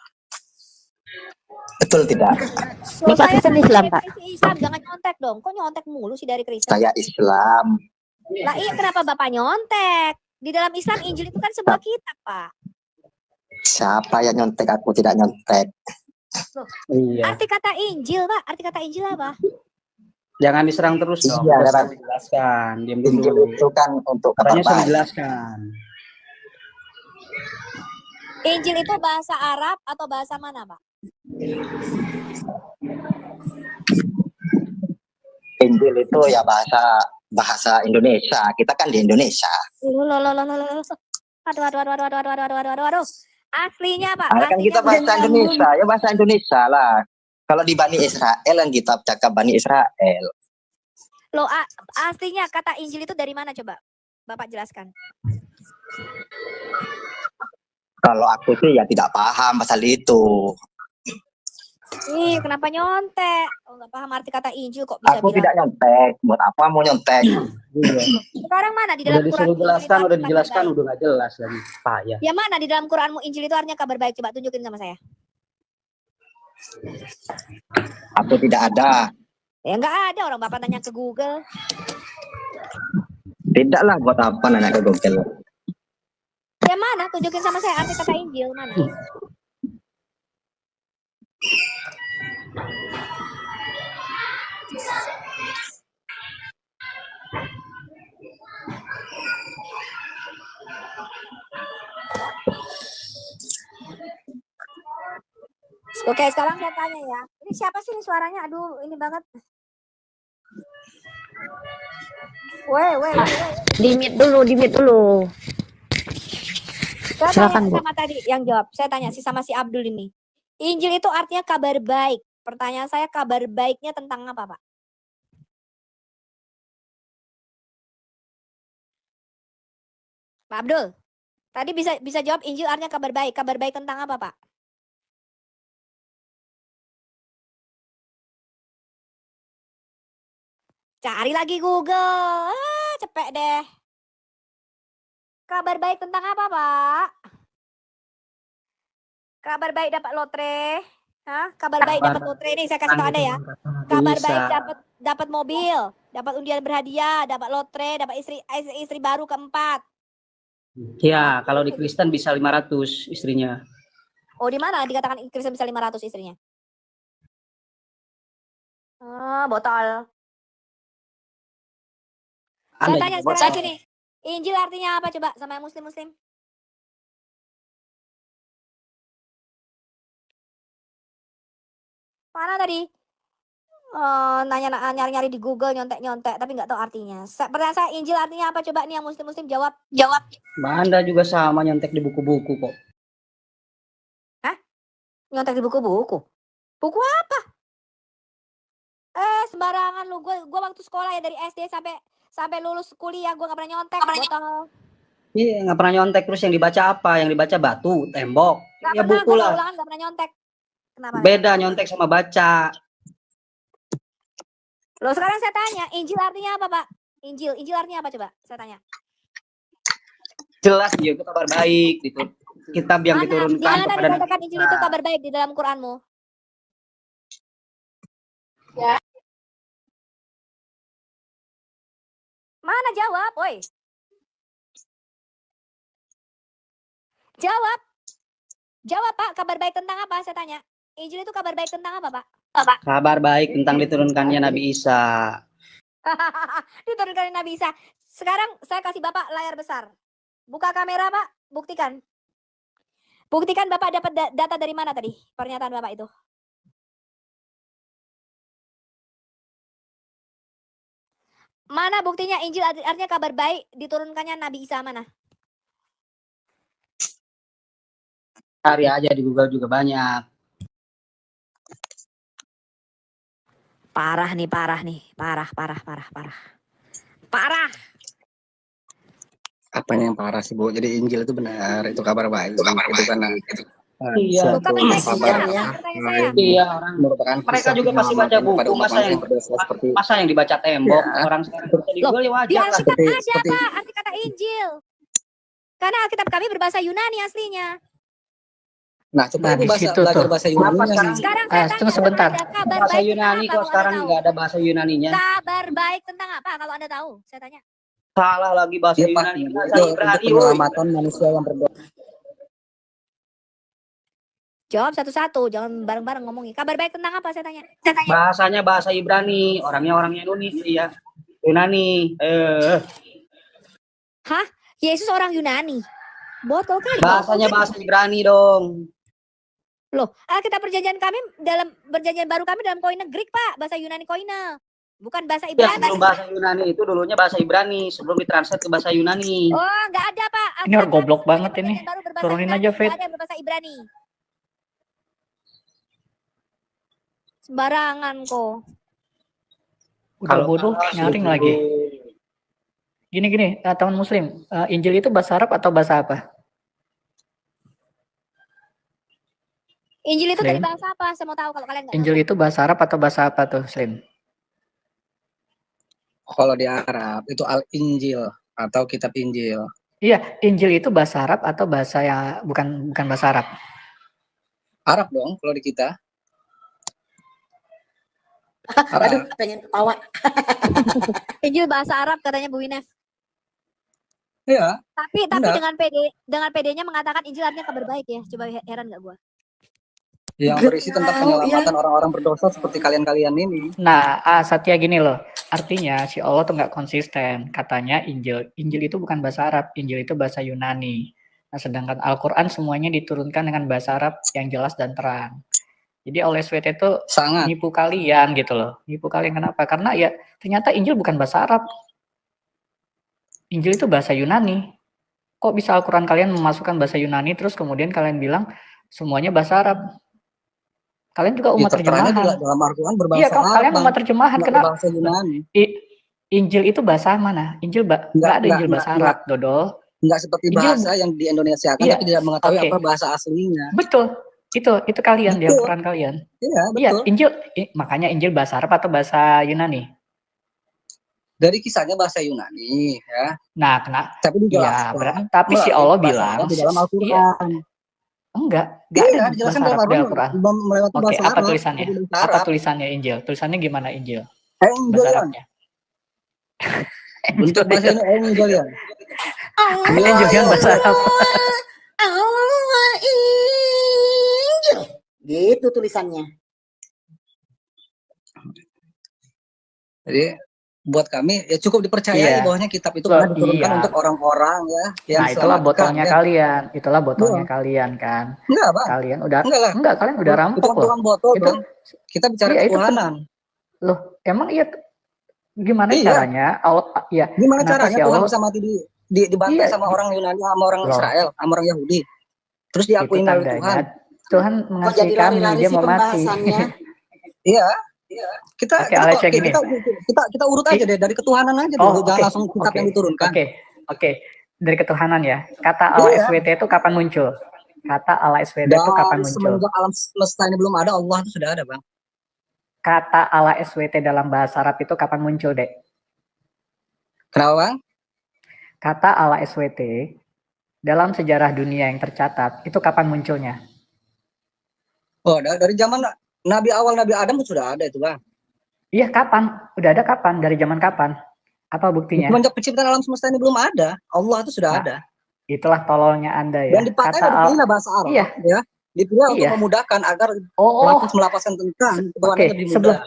Betul tidak? Ini Pak Kristen Islam Pak. Islam jangan nyontek dong. Kok nyontek mulu sih dari Kristen? Saya Islam. Lah iya, kenapa Bapak nyontek? Di dalam Islam Injil itu kan sebuah kitab, Pak. Siapa yang nyontek? Aku tidak nyontek. Loh, Iya. arti kata Injil, Pak. Arti kata Injil apa? Jangan diserang terus dong. Iya, Udah Bapak. saya jelaskan. Diam Injil dulu. itu kan untuk kabar Katanya sudah baik. dijelaskan. Injil itu bahasa Arab atau bahasa mana, Pak? Injil itu ya bahasa Indonesia. Kita kan di Indonesia. Loh. Aduh. Aslinya, Pak. Nah, kan Aslinya kita bahasa Indonesia, ya bahasa Indonesia lah. Kalau di Bani Israel kan kita cakap Bani Israel. Loh, aslinya kata Injil itu dari mana coba? Bapak jelaskan. Kalau aku sih ya tidak paham pasal itu. Ih, kenapa nyontek? Oh, nggak paham arti kata Injil kok bisa Aku bilang. tidak nyontek. Buat apa mau nyontek? Sekarang mana di dalam Udah Quran? disuruh jelaskan, Injil itu udah artinya dijelaskan, kabar baik? udah nggak jelas lagi. Payah. Ya mana di dalam Quranmu Injil itu artinya kabar baik? Coba tunjukin sama saya. Aku tidak ada. Ya nggak ada, orang Bapak tanya ke Google. Tidaklah, buat apa nanya ke Google. Ya mana? Tunjukin sama saya arti kata Injil mana? Oke, sekarang saya tanya ya. Ini siapa sih ini suaranya? Aduh, ini banget. Weh. Di-mute dulu. Saya Silakan, tanya Bu. sama tadi yang jawab. Saya tanya sama si Abdul ini. Injil itu artinya kabar baik. Pertanyaan saya, kabar baiknya tentang apa, Pak? Pak Abdul. Tadi bisa jawab Injil artinya kabar baik. Kabar baik tentang apa, Pak? Cari lagi Google. Cepet deh. Kabar baik tentang apa, Pak? Kabar baik dapat lotre. Hah? Kabar baik dapat lotre nih, saya kasih tahu Anda ya. Kabar baik dapat mobil, dapat undian berhadiah, dapat lotre, dapat istri baru keempat. Ya, kalau di Kristen bisa 500 istrinya. Oh, di mana dikatakan Kristen bisa 500 istrinya? Botol. Saya tanya sekarang sini. Injil artinya apa coba sama yang muslim-muslim? Mana tadi? Nyari-nyari di Google, nyontek-nyontek, tapi nggak tahu artinya. Pertanyaan saya, Injil artinya apa? Coba nih yang muslim-muslim jawab. Mbak Anda juga sama nyontek di buku-buku kok. Hah? Nyontek di buku-buku? Buku apa? Sembarangan lu. Gua waktu sekolah ya dari SD sampai lulus kuliah gua nggak pernah nyontek. Botol. Iya, nggak pernah nyontek. Terus yang dibaca apa? Yang dibaca batu, tembok. Nggak Ya pernah, buku lah. ulangan nggak pernah nyontek. Kenapa? Beda nyontek sama baca. Loh, sekarang saya tanya, Injil artinya apa, Pak? Injil artinya apa coba? Saya tanya. Jelas dia itu kabar baik gitu. Kitab yang diturunkan Mana kepada dikatakan Injil itu kabar baik di dalam Quranmu? Ya. Mana jawab, woi? Jawab, Pak. Kabar baik tentang apa? Saya tanya. Injil itu kabar baik tentang apa, Pak? kabar baik tentang diturunkannya Nabi Isa. Diturunkan Nabi Isa. Sekarang saya kasih Bapak layar besar. Buka kamera, Pak. Buktikan. Buktikan Bapak dapat data dari mana tadi? Pernyataan Bapak itu. Mana buktinya Injil artinya kabar baik diturunkannya Nabi Isa mana? Cari aja di Google juga banyak. Parah nih. Parah. Apanya yang parah sih, Bu? Jadi Injil itu benar, itu kabar baik. Itu karena Iya. Bukan saya. Iya, orang merupakan mereka juga pasti baca buku. Masa yang dibaca tembok orang sekarang baca di Google ya wajar Di lah. Alkitab ada, Pak, arti kata Injil. Karena Alkitab kami berbahasa Yunani aslinya. Nah, coba di situ belajar tuh. bahasa Yunani. Sekarang saya tanya, tunggu sebentar. ada kabar Bahasa baik Yunani tentang apa, kok kalau sekarang Anda tahu? nggak ada bahasa Yunaninya. Kabar baik tentang apa kalau Anda tahu? Saya tanya. Salah lagi bahasa Iya, Pak. Yunani. Itu Bahasa untuk Ibrani, woi. penyelamatan manusia yang berdosa. Jawab satu-satu, jangan bareng-bareng ngomongin. Kabar baik tentang apa saya tanya? Bahasanya bahasa Ibrani, orangnya Indonesia. Yunani. Hah? Yesus orang Yunani. Botol kali. Bahasanya bahasa Ibrani dong. Loh, kita perjanjian kami dalam perjanjian baru kami dalam koine Greek, Pak. Bahasa Yunani koine. Bukan bahasa Ya, Ibrani. sebelum bahasa Yunani itu dulunya bahasa Ibrani, sebelum ditranslate ke bahasa Yunani. Oh, nggak ada, Pak. Ini orang goblok banget ini. Turunin aja, Fit. Nggak ada berbahasa Ibrani. Sembarangan kok. Udah bodoh, nyaring lagi. Gini, teman muslim, Injil itu bahasa Arab atau bahasa apa? Injil itu Slim. dari bahasa apa? Saya mau tahu kalau kalian nggak Injil itu bahasa Arab atau bahasa apa tuh, Slim? Kalau di Arab itu Al-Injil atau kitab Injil. Iya, Injil itu bahasa Arab atau bahasa yang bukan bahasa Arab? Arab dong kalau di kita. Aduh, pengen ketawa. Injil bahasa Arab katanya Bu Winef. Iya. Tapi benar. dengan PD-nya mengatakan Injil artinya kabar baik ya. Coba heran nggak gua? Yang berisi tentang penyelamatan orang-orang berdosa seperti kalian-kalian ini. Nah, Satya gini loh. Artinya si Allah tuh nggak konsisten. Katanya Injil itu bukan bahasa Arab. Injil itu bahasa Yunani. Nah, sedangkan Al-Quran semuanya diturunkan dengan bahasa Arab yang jelas dan terang. Jadi OLSWT itu sangat nipu kalian gitu loh. Nipu kalian kenapa? Karena ya ternyata Injil bukan bahasa Arab. Injil itu bahasa Yunani. Kok bisa Al-Quran kalian memasukkan bahasa Yunani terus kemudian kalian bilang semuanya bahasa Arab? Kalian juga umat terjemahan. Dalam Al-Quran berbahasa Iya, kalian umat terjemahan. Kenapa? Bahasa Yunani. Injil itu bahasa mana? Injil nggak ada Injil bahasa Arab, Dodol. Nggak seperti bahasa yang di Indonesia kan, tapi tidak mengetahui apa bahasa aslinya. Betul. Itu kalian di Al-Quran kalian. Iya, betul. Iya, Injil makanya Injil bahasa Arab atau bahasa Yunani? Dari kisahnya bahasa Yunani, ya. Nah, tapi dijelaskan. Tapi si Allah bilang di dalam Al-Quran. Iya. Enggak ada dijelaskan bahasa Arab di Al-Quran. Oke, apa tulisannya? Apa tulisannya Injil? Tulisannya gimana Injil? Bahasa Arabnya. Untuk bahasa ini Injil ya. Injil yang bahasa Arab. Injil. Gitu tulisannya. Jadi buat kami ya cukup dipercayai bahwasanya kitab itu pernah diturunkan untuk orang-orang ya yang itulah botolnya kalian. Itulah botolnya kalian kan. Enggak, Bang. Kalian udah enggak kalian udah rampok loh. Botol, itu kita bicara ketuhanan. Loh, emang gimana caranya? Allah gimana caranya Tuhan bisa mati dibantai sama orang Yunani, sama orang Israel, sama orang Yahudi. Terus diakuin oleh Tuhan. Tuhan mengasihi kami, dia mau mati. Iya. Kita urut aja deh dari ketuhanan aja dulu, jangan langsung kitab yang diturunkan. Oke. Dari ketuhanan ya. Kata Allah SWT itu kapan muncul? Kata Allah SWT itu kapan muncul? Semenjak alam semesta ini belum ada, Allah itu sudah ada, Bang. Kata Allah SWT dalam bahasa Arab itu kapan muncul, Dek? Kenapa, Bang? Kata Allah SWT dalam sejarah dunia yang tercatat itu kapan munculnya? Oh, dari zaman Nabi Adam sudah ada itu, Bang. Iya, kapan? Udah ada kapan? Dari zaman kapan? Apa buktinya? Semenjak penciptaan alam semesta ini belum ada. Allah itu sudah ada. Itulah tololnya Anda ya. Dan dipakai dipilih bahasa Arab. Iya. Ya. Dipilih untuk memudahkan agar melapaskan tentang ketuhanan lebih mudah.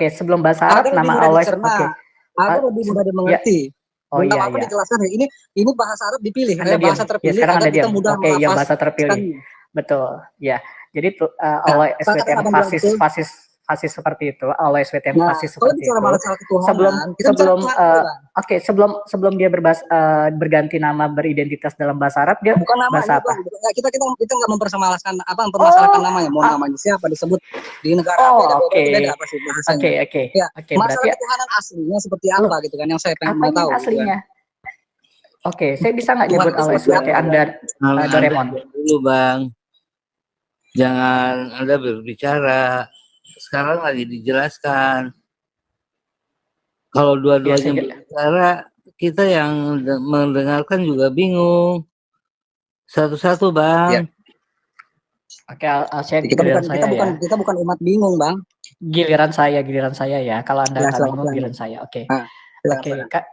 Sebelum bahasa Arab nama Allah agar lebih mudah dimengerti. Oh iya, apa dijelaskan ini bahasa Arab dipilih, bahasa terpilih sekarang agar kita mudah melapaskan. Oke, bahasa terpilih. Betul. Ya. Jadi Allah SWT fasis seperti itu, Allah SWT fasis seperti itu. Sebelum dia berganti nama beridentitas dalam bahasa Arab, dia bukan nama bahasa apa? Kita nggak mempermasalahkan namanya, mau namanya siapa disebut di negara beda apa sih bahasanya. Oke. Masalah ketuhanan aslinya seperti apa gitu kan yang saya pengen mau tahu. Aslinya? Oke, saya bisa nggak nyebut Allah SWT Anda Doraemon? Dulu, Bang. Jangan Anda berbicara. Sekarang lagi dijelaskan. Kalau dua-duanya berbicara, kita yang mendengarkan juga bingung. Satu-satu, Bang. Ya. Oke, saya giliran saya ya. Kita bukan umat bingung, Bang. Giliran saya ya. Kalau Anda bingung, giliran saya. Oke.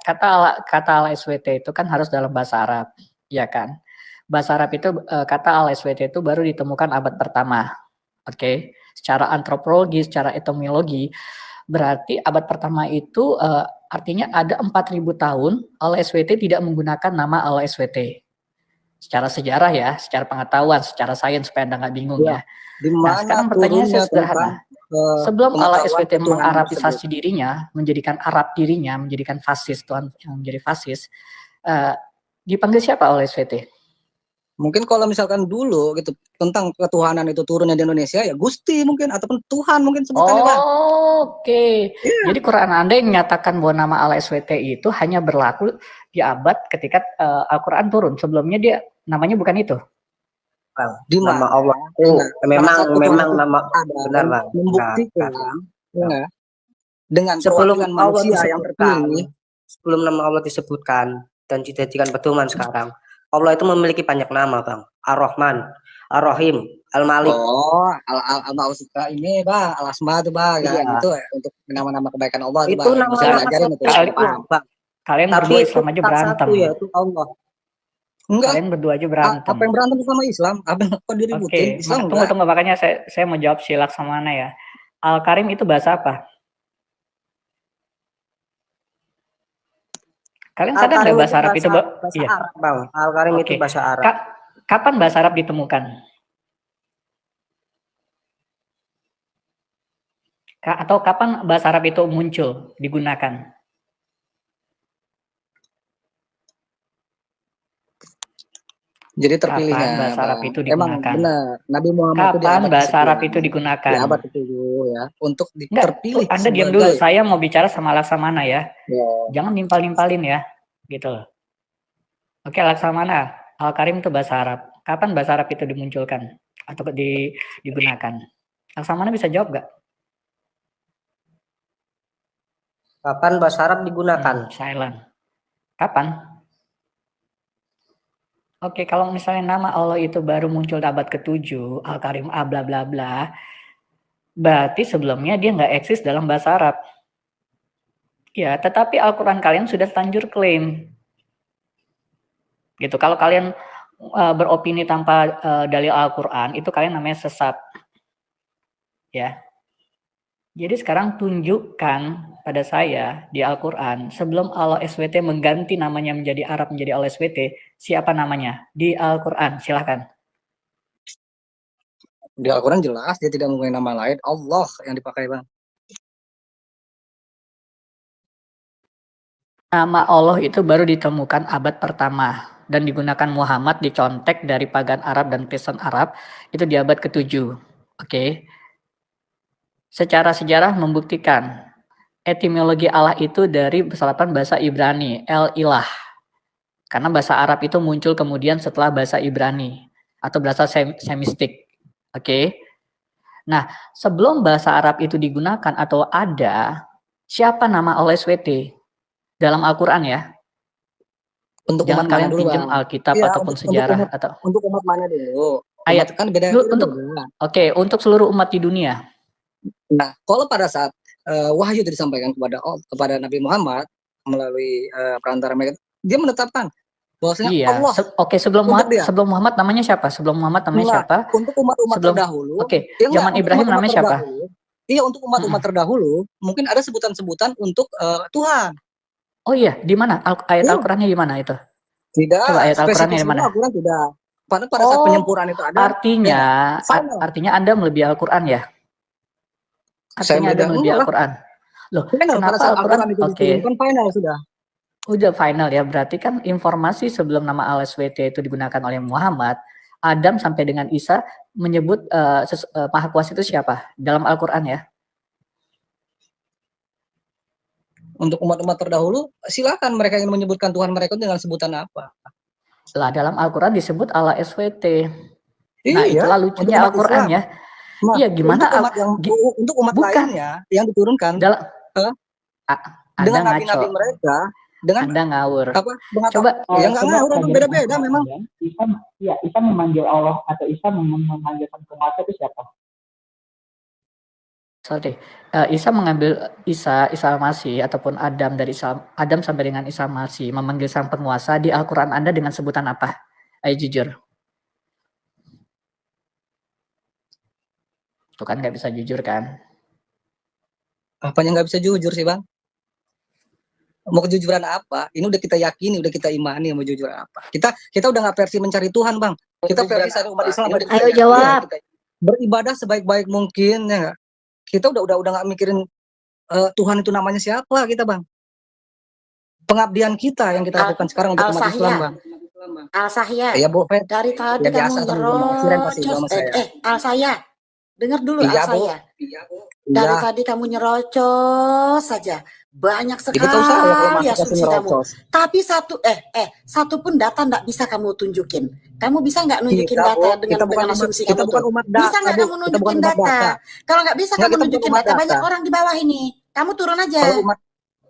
Kata ala SWT itu kan harus dalam bahasa Arab, ya kan? Bahasa Arab itu kata ala SWT itu baru ditemukan abad pertama. Oke, secara antropologi, secara etimologi, berarti abad pertama itu artinya ada 4.000 tahun ala SWT tidak menggunakan nama ala SWT. Secara sejarah ya, secara pengetahuan, secara sains supaya Anda nggak bingung ya. Nah, sekarang pertanyaannya sederhana. Sebelum Allah SWT mengarabisasi dirinya, menjadikan Arab dirinya, menjadikan fasis, Tuhan yang menjadi fasis, dipanggil siapa oleh SWT? Mungkin kalau misalkan dulu gitu tentang ketuhanan itu turunnya di Indonesia ya Gusti mungkin ataupun Tuhan mungkin sebutannya Bang. Oke. Jadi Quran Anda yang menyatakan bahwa nama Allah SWT itu hanya berlaku di abad ketika Al-Quran turun. Sebelumnya dia namanya bukan itu. Di nama Allah itu memang nama benar Bang. Membuktikan dengan sebelum Allah manusia yang terpilih, sebelum nama Allah disebutkan dan dijadikan pedoman sekarang. Allah itu memiliki banyak nama Bang. Ar-Rahman, Ar-Rahim, Al-Malik. Oh, Al-Suka ini Bang, Al-Asma itu Bang, ya itu untuk nama-nama kebaikan Allah itu Bang. Kalian berdua Islam aja berantem. Satu yaitu Allah. Enggak. Kalian berdua aja berantem. Apa yang berantem sama Islam? Apa yang kok diributin? Islam tunggu makanya saya mau jawab si Laksamana ya. Al-Karim itu bahasa apa? Kalian sadar nggak bahasa Arab itu bahasa Arab, Bang. Al-Karim itu bahasa Arab. Kapan bahasa Arab ditemukan? Atau kapan bahasa Arab itu muncul, digunakan? Jadi terpilihnya bahasa Arab itu digunakan. Emang benar. Nabi Muhammad kapan bahasa Arab itu digunakan? Di abad ke-7 ya, untuk terpilih. Anda diam dulu, saya mau bicara sama Laksamana ya. Jangan nimpal-nimpalin ya, gitu loh. Oke, Laksamana, Al-Karim itu bahasa Arab. Kapan bahasa Arab itu dimunculkan atau digunakan? Laksamana bisa jawab nggak? Kapan bahasa Arab digunakan? Silent. Kapan? Oke, kalau misalnya nama Allah itu baru muncul di abad ke-7, Al-Karim bla bla bla, berarti sebelumnya dia nggak eksis dalam bahasa Arab. Ya, tetapi Al-Quran kalian sudah terlanjur klaim. Gitu. Kalau kalian beropini tanpa dalil Al-Quran, itu kalian namanya sesat. Ya. Jadi sekarang tunjukkan pada saya di Al-Quran, sebelum Allah SWT mengganti namanya menjadi Arab menjadi Allah SWT, siapa namanya? Di Al-Quran, silahkan. Di Al-Quran jelas, dia tidak menggunakan nama lain, Allah yang dipakai Bang. Nama Allah itu baru ditemukan abad pertama, dan digunakan Muhammad dicontek dari pagan Arab dan Kristen Arab, itu di abad ke-7. Oke. Secara sejarah membuktikan etimologi Allah itu dari serapan bahasa Ibrani, El-Ilah. Karena bahasa Arab itu muncul kemudian setelah bahasa Ibrani atau bahasa Semistik. Oke. Nah, sebelum bahasa Arab itu digunakan atau ada, siapa nama Allah SWT dalam Al-Qur'an ya? Untuk jangan kalian pinjam Alkitab ya, ataupun sejarah atau untuk umat mana dulu? Ayat kan beda untuk seluruh umat di dunia. Nah, kalau pada saat wahyu itu disampaikan kepada Nabi Muhammad melalui perantara mereka, dia menetapkan bahwasanya Allah. Sebelum Muhammad namanya siapa? Sebelum Muhammad namanya siapa? Untuk umat-umat terdahulu. Zaman Ibrahim namanya siapa? Iya, untuk umat-umat terdahulu mungkin ada sebutan-sebutan untuk Tuhan. Oh iya, di mana? Ayat Al-Qur'annya di mana itu? Tidak. Coba ayat Al-Qur'annya di mana? Al-Qur'an tidak. Pada saat penyempurnaan itu ada. Artinya Anda melebihi Al-Qur'an ya? Artinya ada melebihi Al-Quran. Loh, kenapa Al-Quran kan final sudah? Udah final ya, berarti kan informasi sebelum nama Allah SWT itu digunakan oleh Muhammad, Adam sampai dengan Isa menyebut Maha Kuasa itu siapa? Dalam Al-Quran ya? Untuk umat-umat terdahulu, silakan mereka ingin menyebutkan Tuhan mereka dengan sebutan apa? Lah, dalam Al-Quran disebut Allah SWT. Nah, itulah lucunya Al-Quran ya. Nah, iya, gimana untuk umat lainnya yang diturunkan dengan nabi-nabi mereka dengan Anda ngawur. Coba yang nggak ngawur itu beda-beda memang. Isa memanggil Allah atau Isa memanggilkan penguasa itu siapa? sorry, Isa Al-Masih ataupun Adam Adam sampai dengan Isa Al-Masih memanggil sang penguasa di Al-Quran Anda dengan sebutan apa? Ayo jujur. Tuh kan nggak bisa jujur kan? Apanya nggak bisa jujur sih Bang? Mau kejujuran apa? Ini udah kita yakini, udah kita imani, mau jujur apa? Kita udah nggak versi mencari Tuhan Bang. Kita versi umat Islam. Ayo jawab. Beribadah sebaik-baik mungkin ya nggak? Kita udah nggak mikirin Tuhan itu namanya siapa kita Bang. Pengabdian kita yang kita lakukan sekarang untuk umat Islam Bang. Al-Sahya. Iya Bu. Dari tadi kamu nyerocos. Al-Sahya. Dengar dulu Al-Sahya. Dari tadi kamu nyerocos saja. Banyak sekali asumsi kamu. Tapi satu pun data nggak bisa kamu tunjukin. Kamu bisa nggak nunjukin data dengan asumsi kamu tuh? Bisa nggak kamu nunjukin data? Kalau nggak bisa kamu nunjukin data, banyak orang di bawah ini. Kamu turun aja.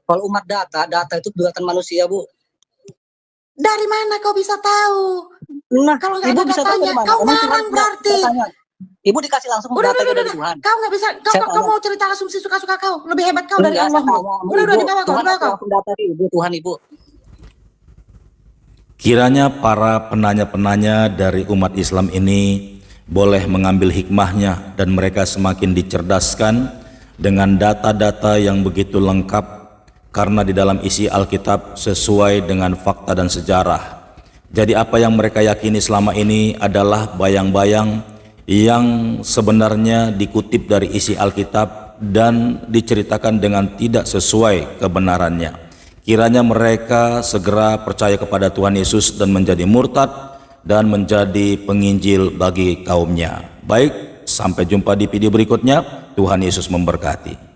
Kalau umat data itu buatan manusia Bu. Dari mana kau bisa tahu? Nah, kalau nggak ada datanya, kau ngarang berarti. Ibu dikasih langsung data dari Tuhan. Kau nggak bisa, kau mau cerita asumsi suka-suka kau. Lebih hebat kau dari Allah. Udah di bawah kau. Data Ibu, Tuhan Ibu. Kiranya para penanya-penanya dari umat Islam ini boleh mengambil hikmahnya dan mereka semakin dicerdaskan dengan data-data yang begitu lengkap, karena di dalam isi Alkitab sesuai dengan fakta dan sejarah. Jadi apa yang mereka yakini selama ini adalah bayang-bayang yang sebenarnya dikutip dari isi Alkitab dan diceritakan dengan tidak sesuai kebenarannya. Kiranya mereka segera percaya kepada Tuhan Yesus dan menjadi murtad dan menjadi penginjil bagi kaumnya. Baik, sampai jumpa di video berikutnya. Tuhan Yesus memberkati.